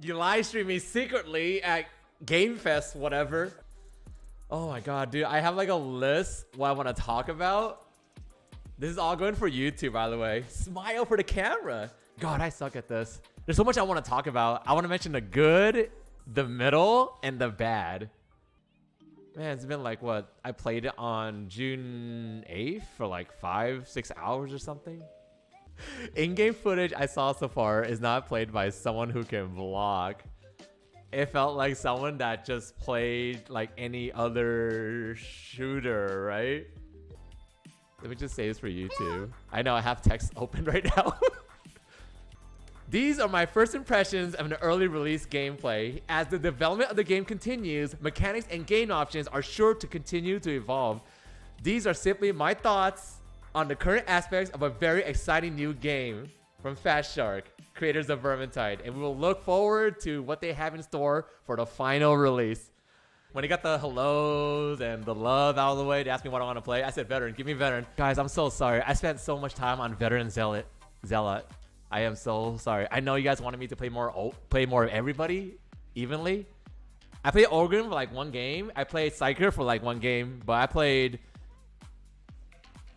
You live stream me secretly at Game Fest, whatever. Oh my god, dude. I have like a list what I want to talk about. This is all going for YouTube, by the way. Smile for the camera. God, I suck at this. There's so much I want to talk about. I want to mention the good, the middle, and the bad. Man, it's been like, what? I played it on June 8th for like 5-6 hours or something. In-game footage I saw so far is not played by someone who can vlog. It felt like someone that just played like any other shooter, right? Let me just say this for YouTube. I know I have text open right now. These are my first impressions of an early release gameplay. As the development of the game continues, mechanics and game options are sure to continue to evolve. These are simply my thoughts on the current aspects of a very exciting new game from Fatshark, creators of Vermintide, and we will look forward to what they have in store for the final release. When he got the hellos and the love out of the way to ask me what I want to play, I said veteran, give me veteran. Guys, I'm so sorry. I spent so much time on veteran zealot. I am so sorry. I know you guys wanted me to play more of everybody evenly. I played Ogren for like one game. I played Psyker for like one game, but I played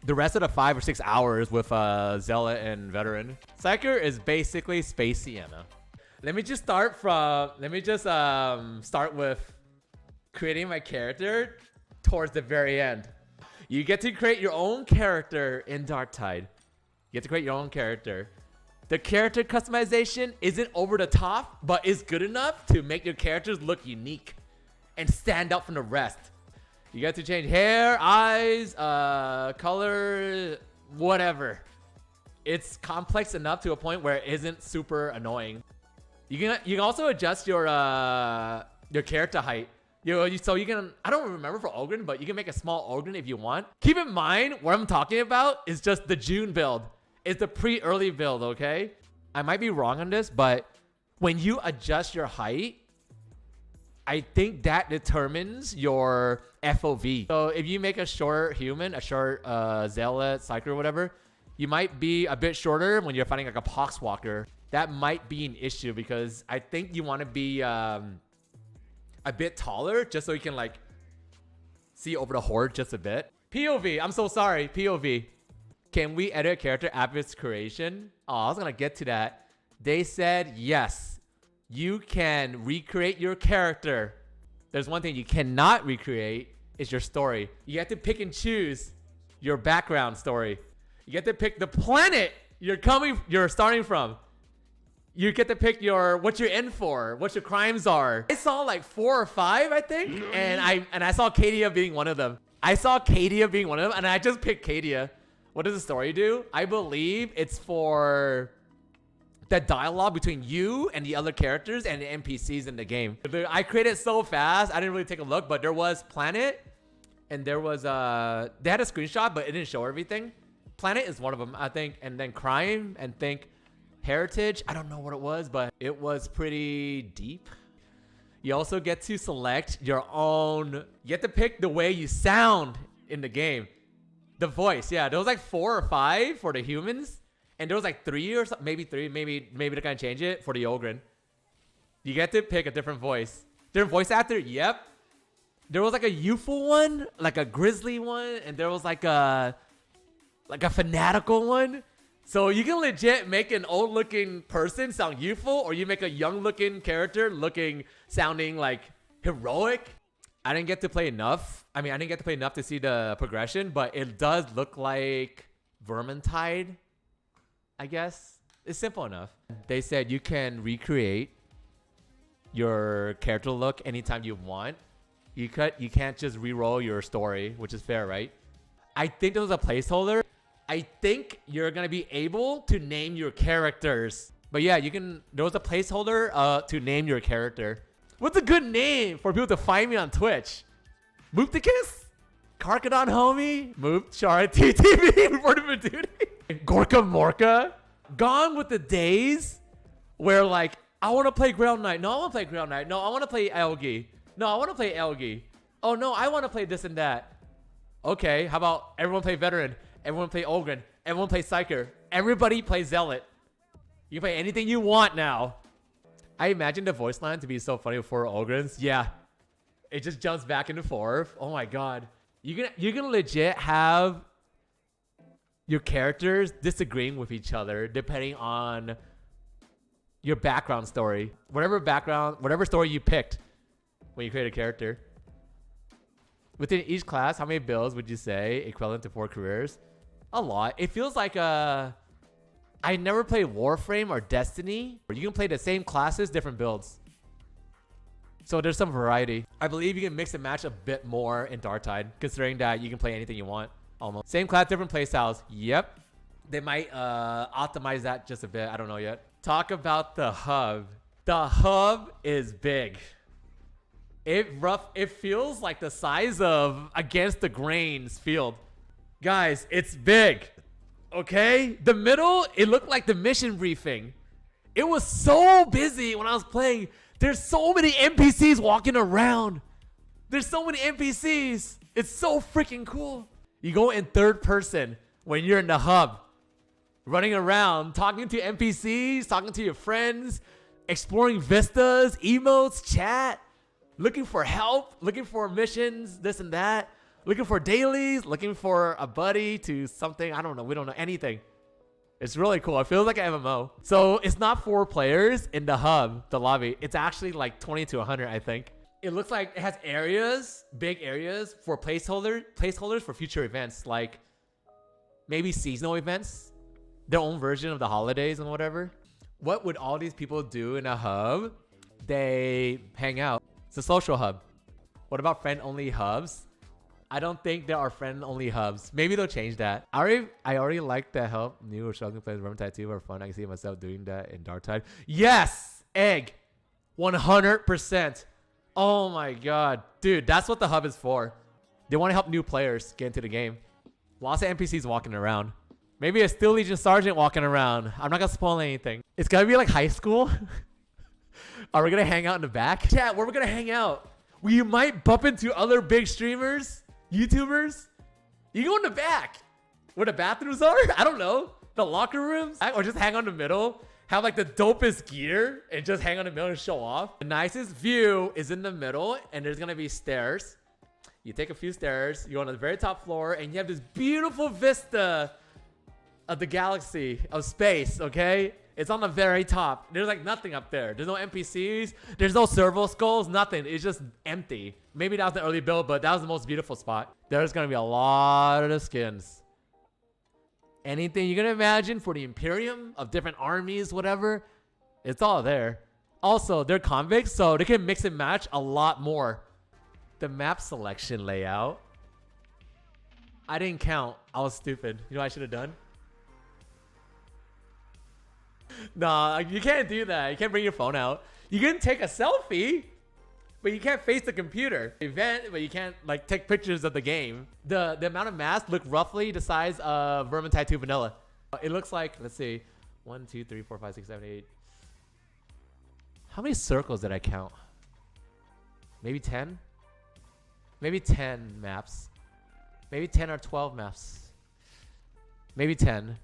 the rest of the 5 or 6 hours with Zealot and Veteran. Psyker is basically Space Sienna. Let me just start with creating my character towards the very end. You get to create your own character in Darktide. You get to create your own character. The character customization isn't over the top, but is good enough to make your characters look unique and stand out from the rest. You get to change hair, eyes, color, whatever. It's complex enough to a point where it isn't super annoying. You can also adjust your character height. So you can, I don't remember for Ogren, but you can make a small Ogren if you want. Keep in mind, what I'm talking about is just the June build. It's the pre-early build, okay? I might be wrong on this, but when you adjust your height, I think that determines your FOV. So if you make a short human, a short zealot, psyker, or whatever, you might be a bit shorter when you're fighting like a poxwalker. That might be an issue because I think you want to be a bit taller just so you can like see over the horde just a bit. POV, I'm so sorry, POV. Can we edit a character after its creation? Oh, I was gonna get to that. They said yes. You can recreate your character. There's one thing you cannot recreate is your story. You have to pick and choose your background story. You get to pick the planet you're starting from. You get to pick what you're in for, what your crimes are. I saw like 4 or 5, I think, and I saw Kadia being one of them. And I just picked Kadia. What does the story do? I believe it's for the dialogue between you and the other characters and the NPCs in the game. I created so fast, I didn't really take a look, but there was Planet, and there was they had a screenshot, but it didn't show everything. Planet is one of them, I think, and then Crime, and think Heritage. I don't know what it was, but it was pretty deep. You also get to select your own. You get to pick the way you sound in the game. The voice, yeah. There was like 4 or 5 for the humans, and there was like 3 or something, maybe 3, maybe they're gonna change it for the Ogren. You get to pick a different voice. Different voice actor, yep. There was like a youthful one, like a grizzly one, and there was like a fanatical one. So you can legit make an old-looking person sound youthful, or you make a young-looking character sounding like heroic. I didn't get to play enough. I didn't get to play enough to see the progression, but it does look like Vermintide, I guess. It's simple enough. They said you can recreate your character look anytime you want. You can't just re-roll your story, which is fair, right? I think there was a placeholder. I think you're gonna be able to name your characters. But yeah, there was a placeholder to name your character. What's a good name for people to find me on Twitch? Moopticus? Karkadon homie? MoopShark TTV Report of Duty? Gorka Morka? Gone with the days where like, I wanna play Ground Knight. No, I wanna play Ground Knight. No, I wanna play Elgi. No, I wanna play Elgi. Oh no, I wanna play this and that. Okay, how about everyone play Veteran? Everyone play Ogren. Everyone play Psyker. Everybody play Zealot. You can play anything you want now. I imagine the voice line to be so funny for Ogrins. Yeah. It just jumps back and forth. Oh my god. You can legit have your characters disagreeing with each other depending on your background story. Whatever story you picked when you create a character. Within each class, how many builds would you say equivalent to 4 careers? A lot. It feels like I never played Warframe or Destiny, where you can play the same classes, different builds. So there's some variety. I believe you can mix and match a bit more in Darktide, considering that you can play anything you want, almost. Same class, different playstyles. Yep. They might optimize that just a bit. I don't know yet. Talk about the hub. The hub is big. It feels like the size of Against the Grains field. Guys, it's big. Okay? The middle, it looked like the mission briefing. It was so busy when I was playing. There's so many NPCs walking around. There's so many NPCs. It's so freaking cool. You go in third person when you're in the hub. Running around, talking to NPCs, talking to your friends, exploring vistas, emotes, chat, looking for help, looking for missions, this and that, looking for dailies, looking for a buddy to something. I don't know. We don't know anything. It's really cool. It feels like an MMO. So it's not 4 players in the hub, the lobby. It's actually like 20 to 100, I think. It looks like it has areas, big areas for placeholders for future events, like maybe seasonal events, their own version of the holidays and whatever. What would all these people do in a hub? They hang out. It's a social hub. What about friend-only hubs? I don't think there are friend-only hubs. Maybe they'll change that. I already like the help new or struggling players Vermintide 2 are fun. I can see myself doing that in Darktide. Yes! Egg! 100%. Oh my god. Dude, that's what the hub is for. They want to help new players get into the game. Lots of NPCs walking around. Maybe a Steel Legion Sergeant walking around. I'm not gonna spoil anything. It's gonna be like high school. Are we gonna hang out in the back? Chat, where are we gonna hang out? We might bump into other big streamers, YouTubers. You go in the back where the bathrooms are. I don't know, the locker rooms, or just hang on the middle. Have like the dopest gear and just hang on the middle and show off. The nicest view is in the middle, and there's gonna be stairs. You take a few stairs, you go on the very top floor, and you have this beautiful vista of the galaxy, of space. Okay, it's on the very top. There's like nothing up there. There's no NPCs. There's no servo skulls. Nothing. It's just empty. Maybe that was the early build, but that was the most beautiful spot. There's gonna be a lot of the skins. Anything you can imagine for the Imperium of different armies, whatever, it's all there. Also, they're convicts, so they can mix and match a lot more. The map selection layout. I didn't count. I was stupid. You know what I should have done? Nah, you can't do that. You can't bring your phone out. You can take a selfie, but you can't face the computer. Event, but you can't like take pictures of the game. The amount of masks look roughly the size of Vermintide 2 Vanilla. It looks like, let's see, 1, 2, 3, 4, 5, 6, 7, 8. How many circles did I count? Maybe 10? Maybe 10 maps. Maybe 10 or 12 maps. Maybe 10.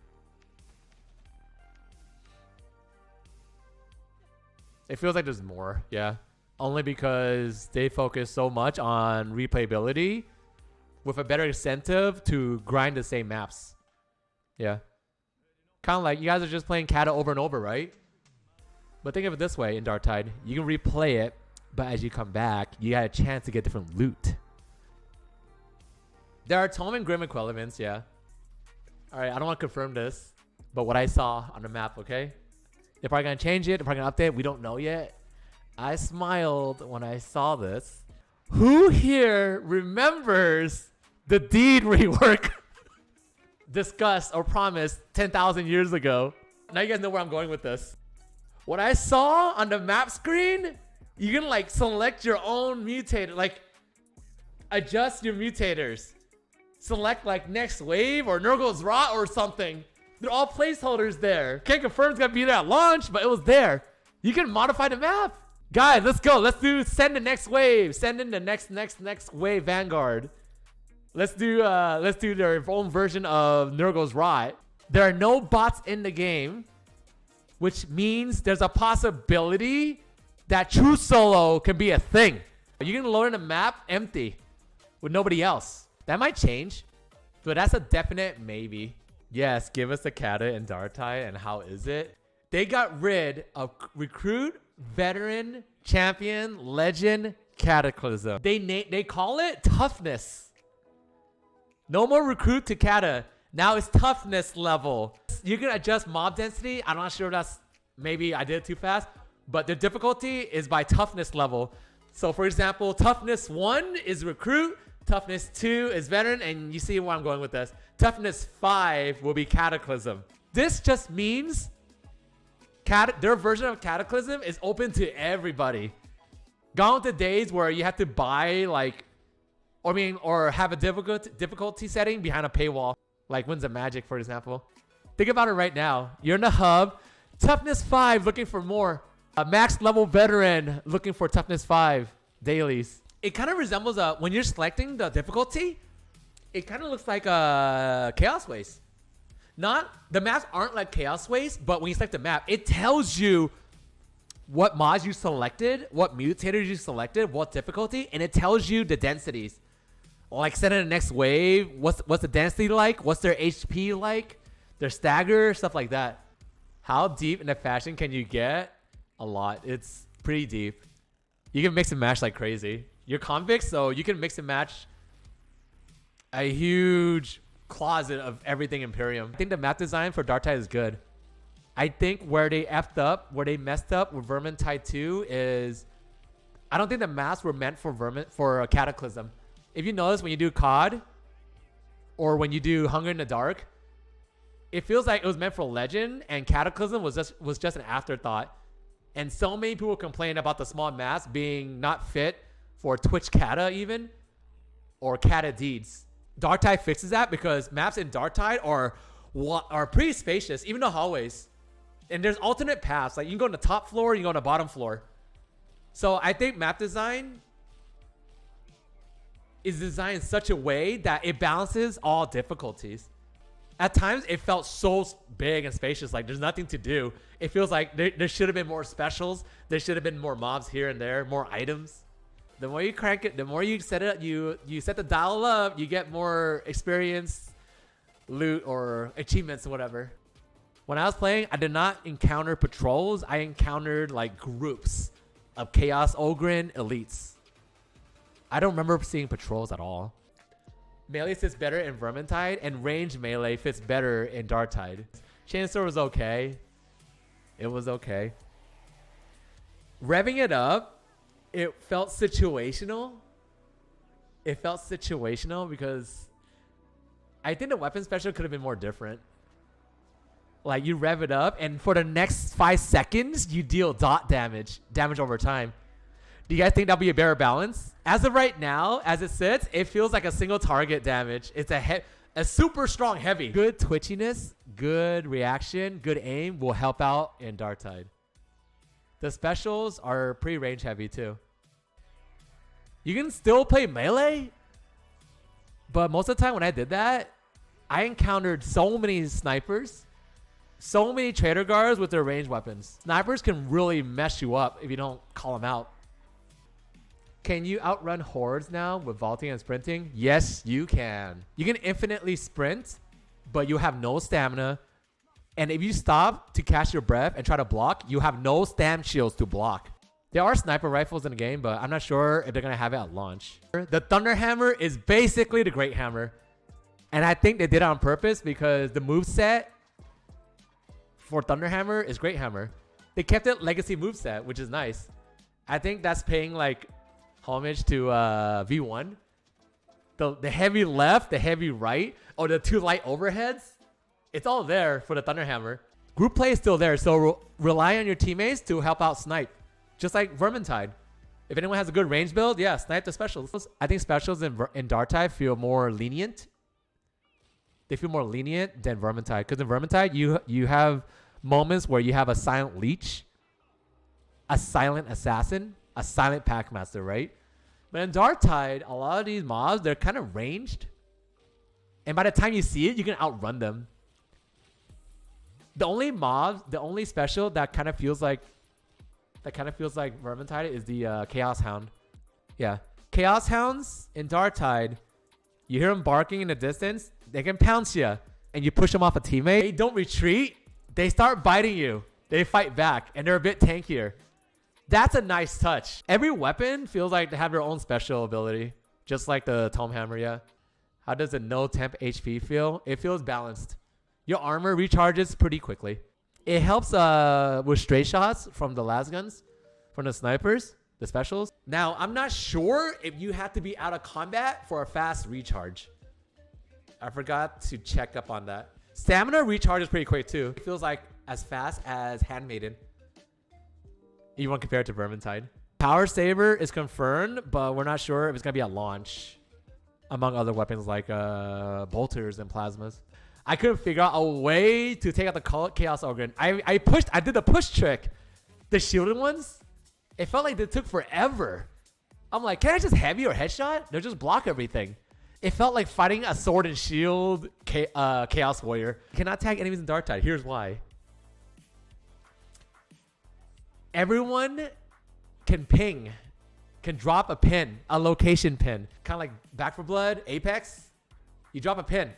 It feels like there's more, yeah. Only because they focus so much on replayability with a better incentive to grind the same maps. Yeah. Kind of like you guys are just playing Kata over and over, right? But think of it this way in Darktide. You can replay it, but as you come back, you got a chance to get different loot. There are Tome and Grim equivalents, yeah. Alright, I don't want to confirm this, but what I saw on the map, okay? They're probably going to change it. They're probably going to update it. We don't know yet. I smiled when I saw this. Who here remembers the Deed rework discussed or promised 10,000 years ago? Now you guys know where I'm going with this. What I saw on the map screen, you can like select your own mutator, like adjust your mutators. Select like Next Wave or Nurgle's Rot or something. They're all placeholders there. Can't confirm it's gonna be there at launch, but it was there. You can modify the map. Guys, let's go. Let's send the next wave. Send in the next wave Vanguard. Let's do their own version of Nurgle's Rot. There are no bots in the game, which means there's a possibility that true solo can be a thing. You can load in a map empty with nobody else. That might change, but that's a definite maybe. Yes, give us the kata in Darktide, and how is it? They got rid of recruit, veteran, champion, legend, cataclysm. They call it toughness. No more recruit to kata. Now it's toughness level. You can adjust mob density. I'm not sure if that's, maybe I did it too fast, but the difficulty is by toughness level. So for example, toughness 1 is recruit, toughness 2 is veteran, and you see where I'm going with this. Toughness 5 will be cataclysm. This just means their version of cataclysm is open to everybody. Gone with the days where you have to buy like, or have a difficulty setting behind a paywall, like Winds of Magic, for example. Think about it right now. You're in the hub, toughness 5, looking for more. A max level veteran looking for toughness 5 dailies. It kind of resembles when you're selecting the difficulty, it kind of looks like a Chaos Waste. The maps aren't like Chaos Waste, but when you select the map, it tells you what mods you selected, what mutators you selected, what difficulty, and it tells you the densities. Like send in the next wave, what's the density like, what's their HP like, their stagger, stuff like that. How deep into fashion can you get? A lot. It's pretty deep. You can mix and match like crazy. You're convicts, so you can mix and match a huge closet of everything Imperium. I think the map design for Darktide is good. I think where they messed up with Vermintide 2 is, I don't think the maps were meant for a Cataclysm. If you notice, when you do COD or when you do Hunger in the Dark, it feels like it was meant for Legend, and Cataclysm was just an afterthought. And so many people complain about the small maps being not fit for Twitch Kata even, or Kata Deeds. Darktide fixes that because maps in Darktide are pretty spacious, even the hallways. And there's alternate paths. Like you can go on the top floor, you can go on the bottom floor. So I think map design is designed in such a way that it balances all difficulties. At times, it felt so big and spacious, like there's nothing to do. It feels like there should have been more specials. There should have been more mobs here and there, more items. The more you crank it, the more you set it, you set the dial up, you get more experience, loot, or achievements, or whatever. When I was playing, I did not encounter patrols. I encountered like groups of Chaos Ogryn elites. I don't remember seeing patrols at all. Melee fits better in Vermintide, and range melee fits better in Darktide. Chainsaw was okay. It was okay. Revving it up, it felt situational. It felt situational because I think the weapon special could have been more different. Like you rev it up, and for the next 5 seconds, you deal dot damage over time. Do you guys think that'll be a better balance? As of right now, as it sits, it feels like a single target damage. It's a super strong heavy. Good twitchiness, good reaction, good aim will help out in Darktide. The specials are pretty range heavy too. You can still play melee, but most of the time when I did that, I encountered so many snipers, so many trader guards with their ranged weapons. Snipers can really mess you up if you don't call them out. Can you outrun hordes now with vaulting and sprinting? Yes, you can. You can infinitely sprint, but you have no stamina. And if you stop to catch your breath and try to block, you have no stam shields to block. There are sniper rifles in the game, but I'm not sure if they're going to have it at launch. The Thunder Hammer is basically the Great Hammer. And I think they did it on purpose because the moveset for Thunder Hammer is Great Hammer. They kept it legacy moveset, which is nice. I think that's paying like homage to V1. The heavy left, the heavy right, or the 2 light overheads. It's all there for the Thunder Hammer. Group play is still there, so rely on your teammates to help out snipe. Just like Vermintide. If anyone has a good range build, yeah, snipe the specials. I think specials in Darktide feel more lenient. They feel more lenient than Vermintide. Because in Vermintide, you have moments where you have a silent leech, a silent assassin, a silent packmaster, right? But in Darktide, a lot of these mobs, they're kind of ranged. And by the time you see it, you can outrun them. The only special that kind of feels like that kind of feels like Vermintide is the Chaos Hound. Yeah. Chaos Hounds in Darktide, you hear them barking in the distance, they can pounce you, and you push them off a teammate. They don't retreat. They start biting you. They fight back, and they're a bit tankier. That's a nice touch. Every weapon feels like they have their own special ability, just like the Tome Hammer, yeah. How does a no temp HP feel? It feels balanced. Your armor recharges pretty quickly. It helps with straight shots from the las guns, from the snipers, the specials. Now, I'm not sure if you have to be out of combat for a fast recharge. I forgot to check up on that. Stamina recharges pretty quick too. It feels like as fast as Handmaiden. You want to compare it to Vermintide. Power Saber is confirmed, but we're not sure if it's going to be at launch. Among other weapons like bolters and plasmas. I couldn't figure out a way to take out the Chaos Organ. I did the push trick. The shielded ones, it felt like they took forever. I'm like, can I just heavy or headshot? They'll just block everything. It felt like fighting a sword and shield Chaos Warrior. You cannot tag enemies in Darktide. Here's why. Everyone can ping, can drop a pin, a location pin. Kind of like Back 4 Blood, Apex. You drop a pin.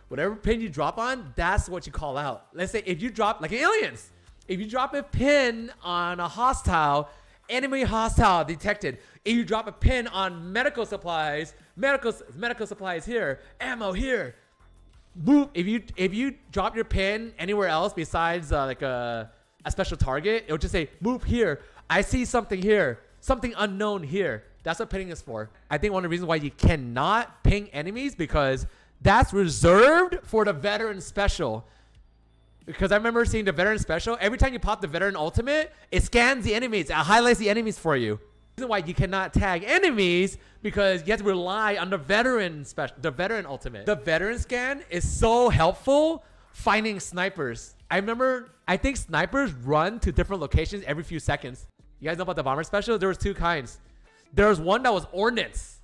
Whatever pin you drop on, that's what you call out. Let's say if you drop, like Aliens, if you drop a pin on a hostile, enemy hostile detected. If you drop a pin on medical supplies, medical supplies here, ammo here. Boop. If you drop your pin anywhere else besides like a special target, it'll just say move here. I see something here, something unknown here. That's what pinning is for. I think one of the reasons why you cannot ping enemies because that's reserved for the veteran special. Because I remember seeing the veteran special. Every time you pop the veteran ultimate, it scans the enemies. It highlights the enemies for you. The reason why you cannot tag enemies because you have to rely on the veteran special, the veteran ultimate. The veteran scan is so helpful finding snipers. I think snipers run to different locations every few seconds. You guys know about the bomber special? There was two kinds. There was one that was ordnance.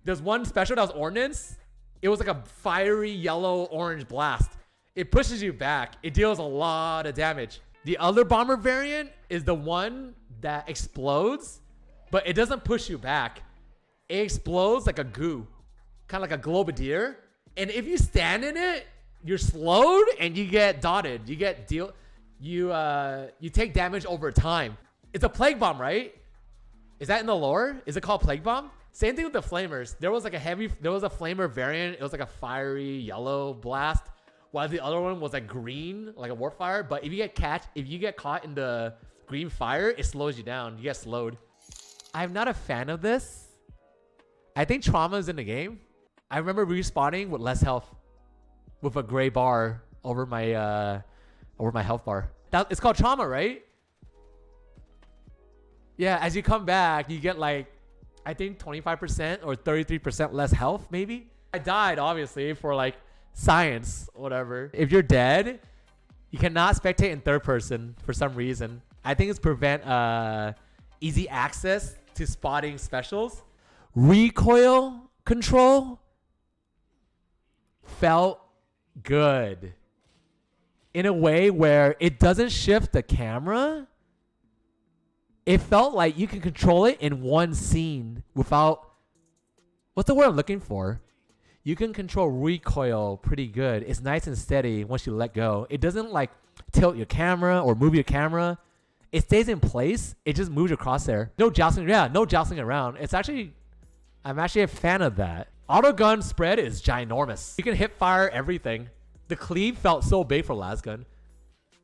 There's one special that was ordnance. It was like a fiery yellow orange blast. It pushes you back. It deals a lot of damage. The other bomber variant is the one that explodes, but it doesn't push you back. It explodes like a goo, kind of like a globadier. And if you stand in it, you're slowed and you get dotted. You take damage over time. It's a plague bomb, right? Is that in the lore? Is it called plague bomb? Same thing with the flamers. There was a flamer variant. It was like a fiery yellow blast, while the other one was like green, like a warfire. But if you get caught in the green fire, it slows you down. You get slowed. I'm not a fan of this. I think trauma is in the game. I remember respawning with less health, with a gray bar over my health bar. It's called trauma, right? Yeah, as you come back, you get like, I think 25% or 33% less health, maybe. I died, obviously, for like science, whatever. If you're dead, you cannot spectate in third person for some reason. I think it's prevent easy access to spotting specials. Recoil control felt good in a way where it doesn't shift the camera. It felt like you can control it in one scene without, what's the word I'm looking for? You can control recoil pretty good. It's nice and steady once you let go. It doesn't like tilt your camera or move your camera. It stays in place. It just moves your crosshair. No jousting. Yeah, no jousting around. I'm actually a fan of that. Auto gun spread is ginormous. You can hip fire everything. The cleave felt so big for las gun.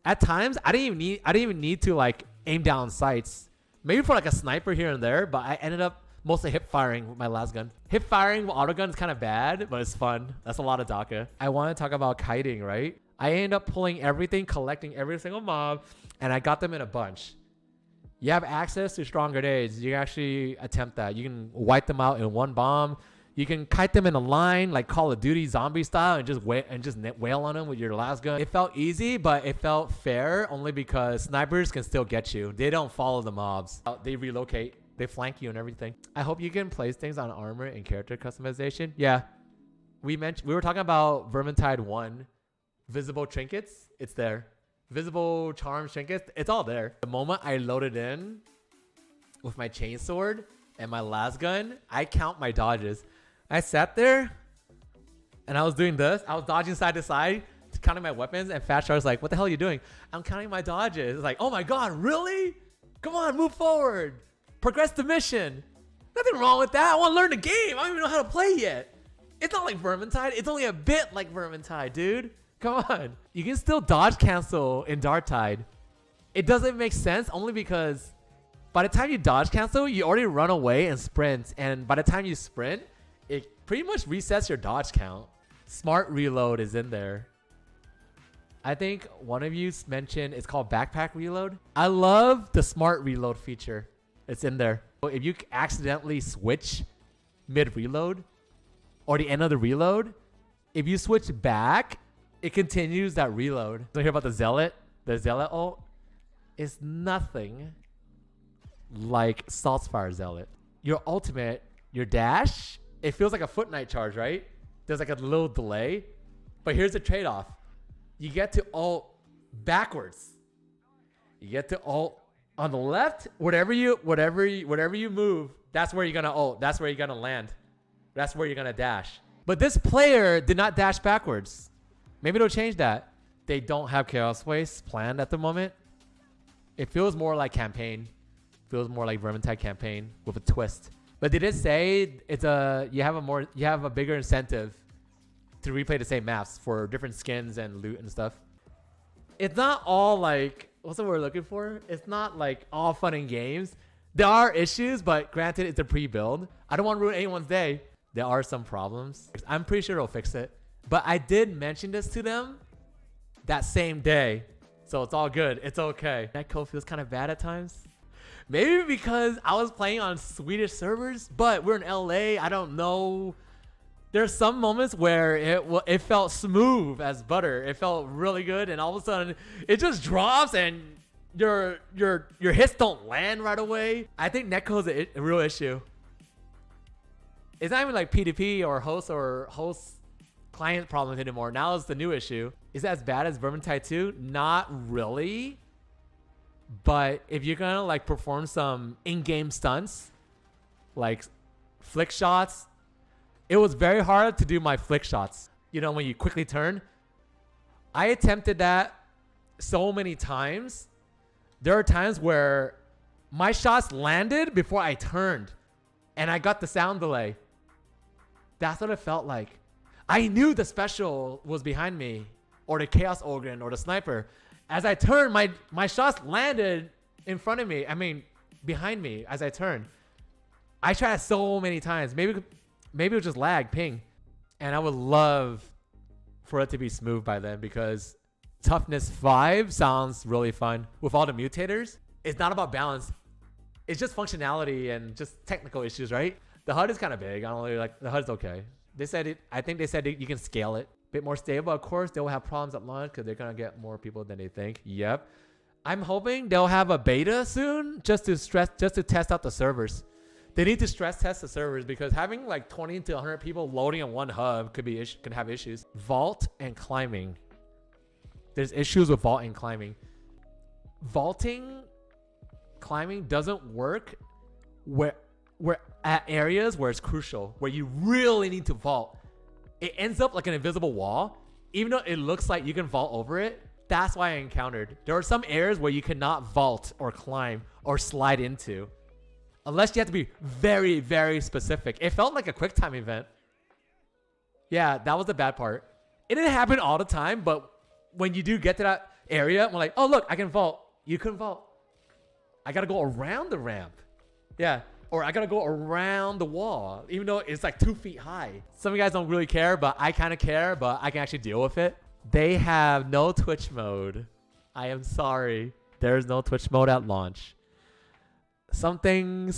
At times, I didn't even need to like aim down sights. Maybe for like a sniper here and there, but I ended up mostly hip firing with my las gun. Hip firing with auto gun is kind of bad, but it's fun. That's a lot of DACA. I want to talk about kiting, right? I ended up pulling everything, collecting every single mob, and I got them in a bunch. You have access to strong grenades. You can actually attempt that. You can wipe them out in one bomb. You can kite them in a line like Call of Duty zombie style and just wail on them with your las gun. It felt easy, but it felt fair only because snipers can still get you. They don't follow the mobs. They relocate. They flank you and everything. I hope you can place things on armor and character customization. Yeah. We were talking about Vermintide 1. Visible trinkets. It's there. visible charm trinkets, it's all there. The moment I loaded in with my chainsword and my las gun, I count my dodges. I sat there and I was doing this. I was dodging side to side, counting my weapons, and Fatshark's like, what the hell are you doing? I'm counting my dodges. It's like, oh my god, really? Come on, move forward. Progress the mission. Nothing wrong with that. I want to learn the game. I don't even know how to play yet. It's not like Vermintide. It's only a bit like Vermintide, dude. Come on. You can still dodge cancel in Darktide. It doesn't make sense only because by the time you dodge cancel, you already run away and sprint. And by the time you sprint, it pretty much resets your dodge count. Smart reload is in there. I think one of you mentioned it's called backpack reload. I love the smart reload feature. It's in there. If you accidentally switch mid reload or the end of the reload, if you switch back, it continues that reload. So hear about the Zealot? The Zealot ult is nothing like Saltspire Zealot. Your ultimate, your dash, it feels like a Foot Knight charge, right? There's like a little delay. But here's the trade-off. You get to ult backwards. You get to ult on the left. Whatever you move, that's where you're gonna ult. That's where you're gonna land. That's where you're gonna dash. But this player did not dash backwards. Maybe they'll change that. They don't have Chaos Waste planned at the moment. It feels more like campaign. Feels more like Vermintide campaign with a twist. But they did say it's you have a bigger incentive to replay the same maps for different skins and loot and stuff. It's not all like, what's the word we're looking for? It's not like all fun and games. There are issues, but granted, it's a pre-build. I don't want to ruin anyone's day. There are some problems. I'm pretty sure they'll fix it. But I did mention this to them that same day. So it's all good. It's okay. That code feels kind of bad at times. Maybe because I was playing on Swedish servers, but we're in LA. I don't know. There's some moments where it felt smooth as butter. It felt really good, and all of a sudden it just drops and your hits don't land right away. I think netcode is a real issue. It's not even like P2P or host client problems anymore. Now it's the new issue. Is it as bad as Vermintide 2? Not really. But if you're gonna like perform some in-game stunts, like flick shots, it was very hard to do my flick shots. You know, when you quickly turn. I attempted that so many times. There are times where my shots landed before I turned, and I got the sound delay. That's what it felt like. I knew the special was behind me, or the Chaos Organ, or the sniper. As I turned, my shots landed in front of me. I mean, behind me as I turned. I tried so many times. Maybe it was just lag, ping. And I would love for it to be smooth by then, because Toughness 5 sounds really fun. With all the mutators, it's not about balance. It's just functionality and just technical issues, right? The HUD is kind of big. I don't really like the HUD's okay. They said it. I think they said you can scale it. Bit more stable. Of course, they'll have problems at launch because they're gonna get more people than they think. Yep. I'm hoping they'll have a beta soon just to test out the servers. They need to stress test the servers, because having like 20 to 100 people loading on one hub could have issues. Vault and climbing. There's issues with vault and climbing. Climbing doesn't work where at areas where it's crucial, where you really need to vault. It ends up like an invisible wall, even though it looks like you can vault over it. That's why I encountered. There are some areas where you cannot vault or climb or slide into, unless you have to be very, very specific. It felt like a quick time event. Yeah, that was the bad part. It didn't happen all the time, but when you do get to that area, we're like, oh look, I can vault. You couldn't vault. I gotta go around the ramp. Yeah. Or I gotta go around the wall, even though it's like 2 feet high. Some of you guys don't really care, but I kind of care, but I can actually deal with it. They have no Twitch mode. I am sorry. There's no Twitch mode at launch. Something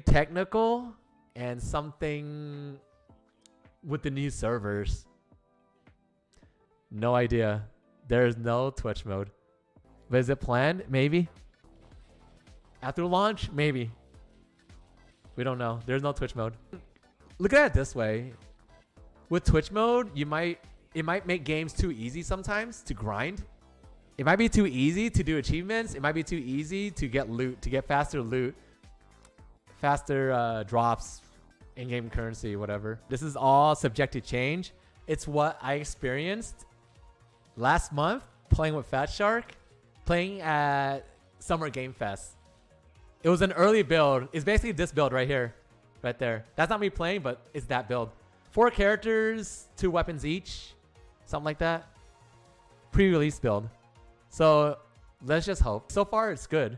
technical and something with the new servers. No idea. There's no Twitch mode. But is it planned? Maybe. After launch? Maybe. We don't know. There's no Twitch mode. Look at it this way. With Twitch mode, it might make games too easy sometimes to grind. It might be too easy to do achievements. It might be too easy to get loot, to get faster loot, faster drops, in-game currency, whatever. This is all subject to change. It's what I experienced last month playing with Fatshark, playing at Summer Game Fest. It was an early build. It's basically this build right here, right there. That's not me playing, but it's that build. 4 characters, 2 weapons each, something like that. Pre-release build. So let's just hope. So far, it's good.